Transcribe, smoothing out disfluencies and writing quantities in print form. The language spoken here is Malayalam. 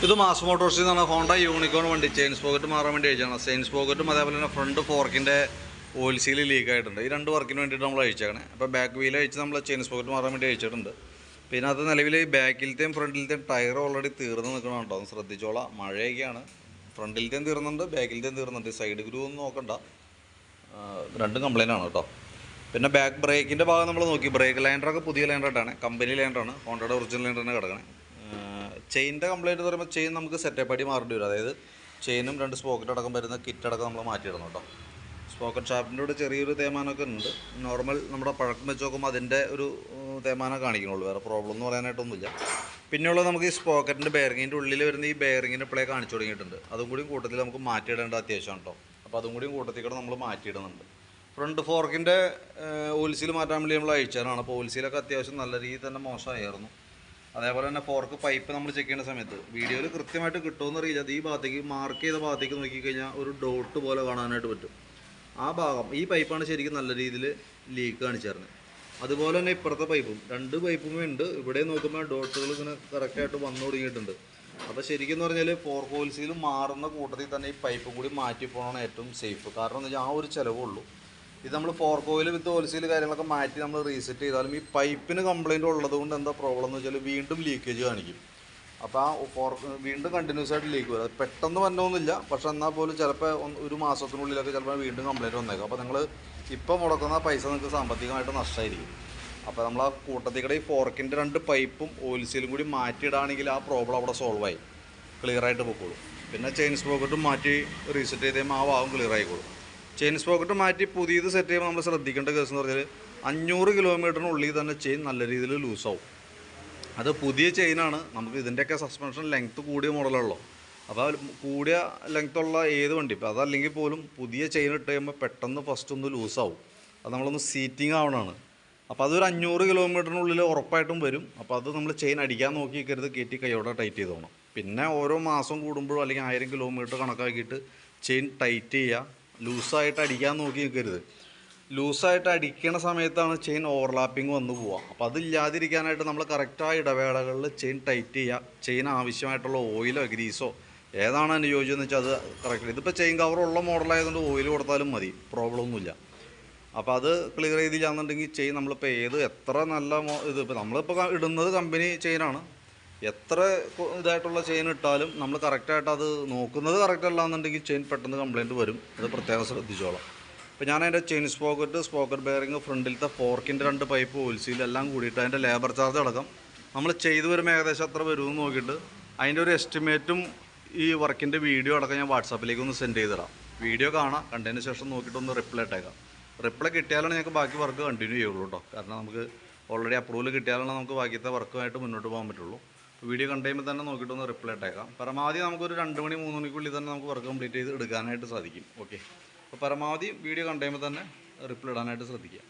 ഇത് മാസ് മോട്ടോഴ്സിൽ നിന്നാണ് ഹോണ്ട യൂണിക്കോൺ വണ്ടി ചെയിൻ സ്പോക്കറ്റ് മാറാൻ വേണ്ടി അയച്ചാണ്. ചെയിൻ സ്പോക്കറ്റും അതേപോലെ തന്നെ ഫ്രണ്ട് ഫോർക്കിൻ്റെ ഓയിൽ സീൽ ലീക്ക് ആയിട്ടുണ്ട്. ഈ രണ്ട് വർക്കിന് വേണ്ടിയിട്ട് നമ്മൾ അയച്ചേക്കണേ. അപ്പോൾ ബാക്ക് വീൽ അയച്ച് നമ്മൾ ചെയിൻ സ്പോക്കറ്റ് മാറാൻ വേണ്ടി അയച്ചിട്ടുണ്ട്. പിന്നെ അത് നിലവിൽ ബാക്കിലത്തെയും ഫ്രണ്ടിലത്തെയും ടയർ ഓൾറെഡി തീർന്ന് നിൽക്കണം കേട്ടോ, ഒന്ന് ശ്രദ്ധിച്ചോളാം. മഴയൊക്കെയാണ്. ഫ്രണ്ടിലത്തെയും തീർന്നുണ്ട്, ബാക്കിലത്തെയും തീർന്നുണ്ട്. സൈഡ് ഗ്രൂ ഒന്നും നോക്കണ്ട, രണ്ടും കംപ്ലൈൻ്റ് ആണ് കേട്ടോ. പിന്നെ ബാക്ക് ബ്രേക്കിൻ്റെ ഭാഗം നമ്മൾ നോക്കി. ബ്രേക്ക് ലൈൻഡറൊക്കെ പുതിയ ലൈൻഡറായിട്ടാണ്, കമ്പനി ലൈൻഡറാണ്, ഹോണ്ടയുടെ ഒറിജിനൽ ലൈൻഡർ തന്നെ കിടക്കണേ. ചെയിനിൻ്റെ കംപ്ലൈൻറ്റ് എന്ന് പറയുമ്പോൾ ചെയിൻ നമുക്ക് സെറ്റപ്പ് അടി മാറേണ്ടി വരും. അതായത് ചെയിനും രണ്ട് സ്പോക്കറ്റ് അടക്കം വരുന്ന കിറ്റ് അടക്കം നമ്മൾ മാറ്റിയിടണം കേട്ടോ. സ്പോക്കറ്റ് ഷാഫ്റ്റിൻ്റെ കൂടെ ചെറിയൊരു തേയ്മാനമൊക്കെ ഉണ്ട്. നോർമൽ നമ്മുടെ പഴക്കം വെച്ച് നോക്കുമ്പോൾ അതിൻ്റെ ഒരു തേയ്മാനം കാണിക്കണുള്ളൂ, വേറെ പ്രോബ്ലം എന്ന് പറയാനായിട്ടൊന്നുമില്ല. പിന്നെയുള്ളത് നമുക്ക് ഈ സ്പോക്കറ്റിൻ്റെ ബെയറിങ്ങിൻ്റെ ഉള്ളിൽ വരുന്ന ഈ ബെയറിങ്ങിൻ്റെ പ്ലേ കാണിച്ചു തുടങ്ങിയിട്ടുണ്ട്. അതും കൂടി കൂട്ടത്തിൽ നമുക്ക് മാറ്റിയിടേണ്ട അത്യാവശ്യമാണ് കേട്ടോ. അപ്പോൾ അതും കൂടി കൂട്ടത്തിൽ കൂടെ നമ്മൾ മാറ്റിയിടുന്നുണ്ട്. ഫ്രണ്ട് ഫോർക്കിൻ്റെ ഓയിൽ സീൽ മാറ്റാൻ വേണ്ടി നമ്മൾ അയച്ചാലാണ്. അപ്പോൾ ഓയിൽ സീലൊക്കെ അത്യാവശ്യം നല്ല രീതിയിൽ തന്നെ മോശമായിരുന്നു. അതേപോലെ തന്നെ ഫോർക്ക് പൈപ്പ് നമ്മൾ ചെക്ക് ചെയ്യുന്ന സമയത്ത് വീഡിയോയിൽ കൃത്യമായിട്ട് കിട്ടുമെന്ന് അറിയില്ല. അത് ഈ ഭാഗത്തേക്ക് മാർക്ക് ചെയ്ത ഭാഗത്തേക്ക് നോക്കിക്കഴിഞ്ഞാൽ ഒരു ഡോട്ട് പോലെ കാണാനായിട്ട് പറ്റും. ആ ഭാഗം ഈ പൈപ്പാണ് ശരിക്കും നല്ല രീതിയിൽ ലീക്ക് കാണിച്ചായിരുന്നത്. അതുപോലെ തന്നെ ഇപ്പുറത്തെ പൈപ്പും, രണ്ട് പൈപ്പും ഉണ്ട്. ഇവിടെ നോക്കുമ്പോൾ ഡോട്ടുകൾ ഇങ്ങനെ കറക്റ്റായിട്ട് വന്നു തുടങ്ങിയിട്ടുണ്ട്. അപ്പോൾ ശരിക്കും എന്ന് പറഞ്ഞാൽ ഫോർക്ക് ഓയിൽ സീൽ മാറുന്ന കൂട്ടത്തിൽ തന്നെ ഈ പൈപ്പും കൂടി മാറ്റി പോകണമാണ് ഏറ്റവും സേഫ്. കാരണം എന്ന് വെച്ചാൽ ആ ഒരു ചിലവുള്ളൂ. ഇത് നമ്മൾ ഫോർക്ക് ഓയിൽ വിത്ത് ഓയിൽ സീൽ കാര്യങ്ങളൊക്കെ മാറ്റി നമ്മൾ റീസെറ്റ് ചെയ്താലും ഈ പൈപ്പിന് കംപ്ലയിൻറ്റ് ഉള്ളത് കൊണ്ട് എന്താ പ്രോബ്ലം എന്ന് വെച്ചാൽ വീണ്ടും ലീക്കേജ് കാണിക്കും. അപ്പോൾ ആ ഫോർക്ക് വീണ്ടും കണ്ടിന്യൂസ് ആയിട്ട് ലീക്ക് വരും. അത് പെട്ടെന്ന് വന്നൊന്നുമില്ല, പക്ഷേ എന്നാൽ പോലും ചിലപ്പോൾ ഒരു മാസത്തിനുള്ളിലൊക്കെ ചിലപ്പോൾ വീണ്ടും കംപ്ലയിൻറ്റ് വന്നേക്കും. അപ്പോൾ നിങ്ങൾ ഇപ്പോൾ മുടക്കുന്ന പൈസ നിങ്ങൾക്ക് സാമ്പത്തികമായിട്ട് നഷ്ടമായിരിക്കും. അപ്പോൾ നമ്മൾ ആ കൂട്ടത്തിൽ കൂടെ ഈ ഫോർക്കിൻ്റെ രണ്ട് പൈപ്പും ഓയിൽ സീലും കൂടി മാറ്റിയിടാണെങ്കിൽ ആ പ്രോബ്ലം അവിടെ സോൾവായി ക്ലിയറായിട്ട് പൊക്കോളും. പിന്നെ ചെയിൻ സ്പോക്കറ്റും മാറ്റി റീസെറ്റ് ചെയ്ത് കഴിയുമ്പോൾ ആ ഭാഗം ക്ലിയർ ആയിക്കോളും. ചെയിൻ സ്പോക്കറ്റ് മാറ്റി പുതിയത് സെറ്റ് ചെയ്യുമ്പോൾ നമ്മൾ ശ്രദ്ധിക്കേണ്ട കേസ് എന്ന് പറഞ്ഞാൽ 500 കിലോമീറ്ററിനുള്ളിൽ തന്നെ ചെയിൻ നല്ല രീതിയിൽ ലൂസാവും. അത് പുതിയ ചെയിനാണ്. നമുക്ക് ഇതിൻ്റെയൊക്കെ സസ്പെൻഷൻ ലെങ്ത്ത് കൂടിയ മോഡലുള്ളൂ. അപ്പോൾ കൂടിയ ലെങ്ത്തുള്ള ഏത് വണ്ടി, ഇപ്പോൾ അതല്ലെങ്കിൽ പോലും പുതിയ ചെയിൻ ഇട്ട് കഴിയുമ്പോൾ പെട്ടെന്ന് ഫസ്റ്റ് ഒന്ന് ലൂസാവും. അത് നമ്മളൊന്ന് സീറ്റിംഗ് ആവണമാണ്. അപ്പോൾ അതൊരു 500 കിലോമീറ്ററിനുള്ളിൽ ഉറപ്പായിട്ടും വരും. അപ്പോൾ അത് നമ്മൾ ചെയിൻ അടിക്കാൻ നോക്കി നിൽക്കരുത്, കയറ്റി കൈയോടെ ടൈറ്റ് ചെയ്ത് പോകണം. പിന്നെ ഓരോ മാസം കൂടുമ്പോഴോ അല്ലെങ്കിൽ 1000 കിലോമീറ്റർ കണക്കാക്കിയിട്ട് ചെയിൻ ടൈറ്റ് ചെയ്യുക. ലൂസായിട്ട് അടിക്കാൻ നോക്കി നിൽക്കരുത്. ലൂസായിട്ട് അടിക്കണ സമയത്താണ് ചെയിൻ ഓവർലാപ്പിംഗ് വന്നു പോവുക. അപ്പോൾ അതില്ലാതിരിക്കാനായിട്ട് നമ്മൾ കറക്റ്റായ ഇടവേളകളിൽ ചെയിൻ ടൈറ്റ് ചെയ്യുക. ചെയിൻ ആവശ്യമായിട്ടുള്ള ഓയിലോ ഗ്രീസോ ഏതാണ് അനുയോജ്യം എന്ന് വെച്ചാൽ അത് കറക്റ്റ്. ഇതിപ്പോൾ ചെയിൻ കവറുള്ള മോഡലായതുകൊണ്ട് ഓയിൽ കൊടുത്താലും മതി, പ്രോബ്ലം ഒന്നുമില്ല. അപ്പോൾ അത് ക്ലിയർ ചെയ്തില്ലാന്നുണ്ടെങ്കിൽ ചെയിൻ നമ്മളിപ്പോൾ എത്ര നല്ല ഇതിപ്പോൾ നമ്മളിപ്പോൾ ഇടുന്നത് കമ്പനി ചെയിനാണ്. എത്ര ഇതായിട്ടുള്ള ചെയിൻ ഇട്ടാലും നമ്മൾ കറക്റ്റായിട്ട് അത് നോക്കുന്നത് കറക്റ്റ് അല്ല എന്നുണ്ടെങ്കിൽ ചെയിൻ പെട്ടെന്ന് കംപ്ലയിൻറ്റ് വരും. അത് പ്രത്യേകം ശ്രദ്ധിച്ചോളാം. ഇപ്പോൾ ഞാൻ അതിൻ്റെ ചെയിൻ സ്പോക്കറ്റ് ബെയറിങ്, ഫ്രണ്ടിലത്തെ ഫോർക്കിൻ്റെ രണ്ട് പൈപ്പ്, ഓയിൽ സീൽ എല്ലാം കൂടിയിട്ട് അതിൻ്റെ ലേബർ ചാർജ് അടക്കം നമ്മൾ ചെയ്ത് വരുമ്പോൾ ഏകദേശം എത്ര വരുമെന്ന് നോക്കിയിട്ട് അതിൻ്റെ ഒരു എസ്റ്റിമേറ്റും ഈ വർക്കിൻ്റെ വീഡിയോ അടക്കം ഞാൻ വാട്സാപ്പിലേക്ക് ഒന്ന് സെൻഡ് ചെയ്തിടാം. വീഡിയോ കാണാം, കണ്ടതിന് ശേഷം നോക്കിയിട്ടൊന്ന് റിപ്ലൈ ഇട്ടേക്കാം. റിപ്ലൈ കിട്ടിയാലാണ് ഞങ്ങൾക്ക് ബാക്കി വർക്ക് കണ്ടിന്യൂ ചെയ്യുള്ളൂ കേട്ടോ. കാരണം നമുക്ക് ഓൾറെഡി അപ്രൂവൽ കിട്ടിയാലാണ് നമുക്ക് ബാക്കിയത്തെ വർക്കുമായിട്ട് മുന്നോട്ട് പോകാൻ പറ്റുള്ളൂ. വീഡിയോ കണ്ടു കഴിയുമ്പോൾ തന്നെ നോക്കിയിട്ടൊന്ന് റിപ്ലൈ ഇട്ടേക്കാം. പരമാവധി നമുക്കൊരു 2 മണി 3 മണിക്കുള്ളിൽ തന്നെ നമുക്ക് വർക്ക് കംപ്ലീറ്റ് ചെയ്ത് എടുക്കാനായിട്ട് സാധിക്കും. ഓക്കെ, അപ്പോൾ പരമാവധി വീഡിയോ കണ്ടു കഴിയുമ്പോൾ തന്നെ റിപ്ലൈ ഇടാനായിട്ട് ശ്രദ്ധിക്കുക.